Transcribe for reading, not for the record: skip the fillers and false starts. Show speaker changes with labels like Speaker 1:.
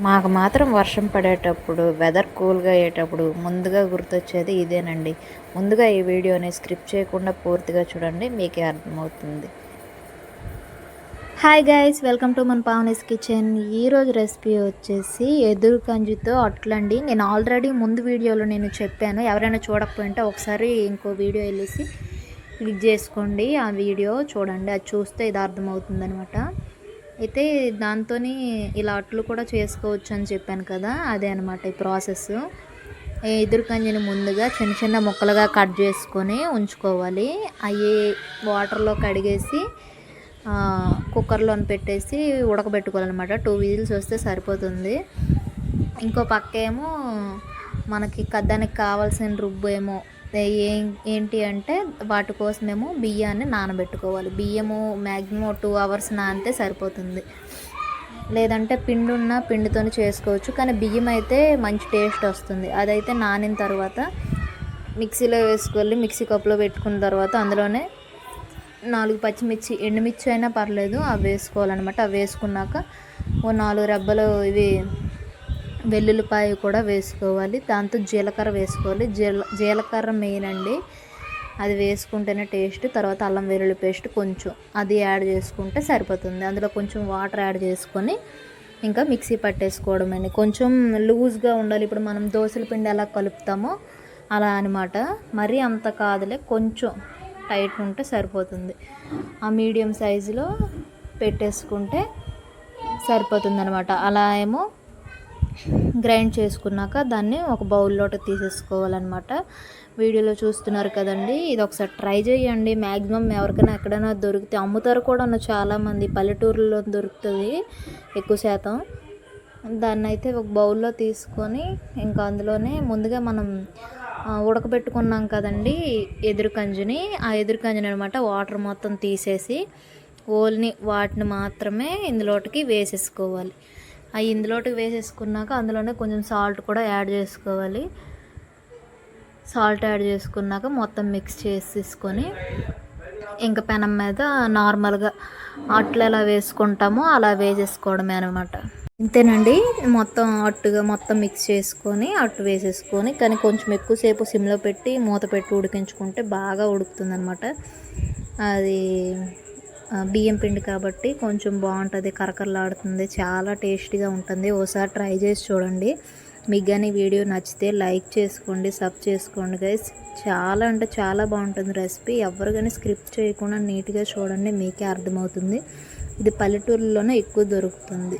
Speaker 1: మాకు మాత్రం వర్షం పడేటప్పుడు వెదర్ కూల్గా అయ్యేటప్పుడు ముందుగా గుర్తొచ్చేది ఇదేనండి. ముందుగా ఈ వీడియోని స్క్రిప్ట్ చేయకుండా పూర్తిగా చూడండి, మీకే అర్థమవుతుంది. హాయ్ గైస్, వెల్కమ్ టు మన పావనీస్ కిచెన్. ఈరోజు రెసిపీ వచ్చేసి ఎదురు కంజితో అట్లండి. నేను ఆల్రెడీ ముందు వీడియోలో నేను చెప్పాను, ఎవరైనా చూడకపోయింటే ఒకసారి ఇంకో వీడియో వెళ్ళేసి క్లిక్ చేసుకోండి, ఆ వీడియో చూడండి. అది చూస్తే ఇది అర్థమవుతుంది అనమాట. అయితే దాంతో ఇలా అట్లు కూడా చేసుకోవచ్చు అని చెప్పాను కదా, అదే అనమాట ఈ ప్రాసెస్. ఎదురు కంజిని ముందుగా చిన్న చిన్న ముక్కలుగా కట్ చేసుకొని ఉంచుకోవాలి. అవి వాటర్లో కడిగేసి కుక్కర్లో పెట్టేసి ఉడకబెట్టుకోవాలన్నమాట. 2 విజిల్స్ వస్తే సరిపోతుంది. ఇంకో పక్క ఏమో మనకి దానికి కావాల్సిన రుబ్బు ఏమో ఏంటి అంటే వాటి కోసమేమో బియ్యాన్ని నానబెట్టుకోవాలి. బియ్యము మ్యాక్సిమం 2 అవర్స్ నానితే సరిపోతుంది. లేదంటే పిండి ఉన్న పిండితో చేసుకోవచ్చు, కానీ బియ్యం అయితే మంచి టేస్ట్ వస్తుంది. అదైతే నానిన తర్వాత మిక్సీలో వేసుకోవాలి. మిక్సీ కప్లో పెట్టుకున్న తర్వాత అందులోనే 4 పచ్చిమిర్చి, ఎండుమిర్చి అయినా పర్లేదు, అవి వేసుకోవాలన్నమాట. అవి వేసుకున్నాక ఓ 4 రెబ్బలు ఇవి వెల్లుల్లిపాయ కూడా వేసుకోవాలి. దాంతో జీలకర్ర వేసుకోవాలి. జీలకర్ర మెయిన్ అండి, అది వేసుకుంటేనే టేస్ట్. తర్వాత అల్లం వెల్లుల్లి పేస్ట్ కొంచెం అది యాడ్ చేసుకుంటే సరిపోతుంది. అందులో కొంచెం వాటర్ యాడ్ చేసుకొని ఇంకా మిక్సీ పట్టేసుకోవడమని. కొంచెం లూజ్గా ఉండాలి. ఇప్పుడు మనం దోశల పిండి ఎలా కలుపుతామో అలా అనమాట. మరీ అంత కాదులే, కొంచెం టైట్ ఉంటే సరిపోతుంది. ఆ మీడియం సైజులో పెట్టేసుకుంటే సరిపోతుంది అనమాట. అలా ఏమో గ్రైండ్ చేసుకున్నాక దాన్ని ఒక బౌల్లోకి తీసేసుకోవాలన్నమాట. వీడియోలో చూస్తున్నారు కదండి, ఇది ఒకసారి ట్రై చేయండి. మ్యాక్సిమం ఎవరికైనా ఎక్కడైనా దొరికితే అమ్ముతారు కూడా చాలామంది, పల్లెటూరులో దొరుకుతుంది ఎక్కువ శాతం. దాన్ని అయితే ఒక బౌల్లో తీసుకొని ఇంకా అందులోనే ముందుగా మనం ఉడకబెట్టుకున్నాం కదండి ఎదురు కంజిని, ఆ ఎదురు కంజిని అనమాట వాటర్ మొత్తం తీసేసి ఓన్లీ వాటిని మాత్రమే ఇందులోకి వేసేసుకోవాలి. అవి ఇందులోకి వేసేసుకున్నాక అందులోనే కొంచెం సాల్ట్ కూడా యాడ్ చేసుకోవాలి. సాల్ట్ యాడ్ చేసుకున్నాక మొత్తం మిక్స్ చేసేసుకొని ఇంకా పెనం మీద నార్మల్గా అట్లు ఎలా వేసుకుంటామో అలా వేసేసుకోవడమే అనమాట. ఇంతేనండి. మొత్తం అట్టుగా మొత్తం మిక్స్ చేసుకొని అట్టు వేసేసుకొని, కానీ కొంచెం ఎక్కువసేపు సిమ్లో పెట్టి మూత పెట్టి ఉడికించుకుంటే బాగా ఉడుకుతుంది అనమాట. అది బియ్యం పిండి కాబట్టి కొంచెం బాగుంటుంది, కరకరలాడుతుంది, చాలా టేస్టీగా ఉంటుంది. ఓసారి ట్రై చేసి చూడండి. మీకు కానీ వీడియో నచ్చితే లైక్ చేసుకోండి, సబ్ చేసుకోండి గైస్. చాలా అంటే చాలా బాగుంటుంది రెసిపీ. ఎవరు కానీ స్క్రిప్ట్ చేయకుండా నీట్గా చూడండి, మీకే అర్థమవుతుంది. ఇది పల్లెటూరులోనే ఎక్కువ దొరుకుతుంది.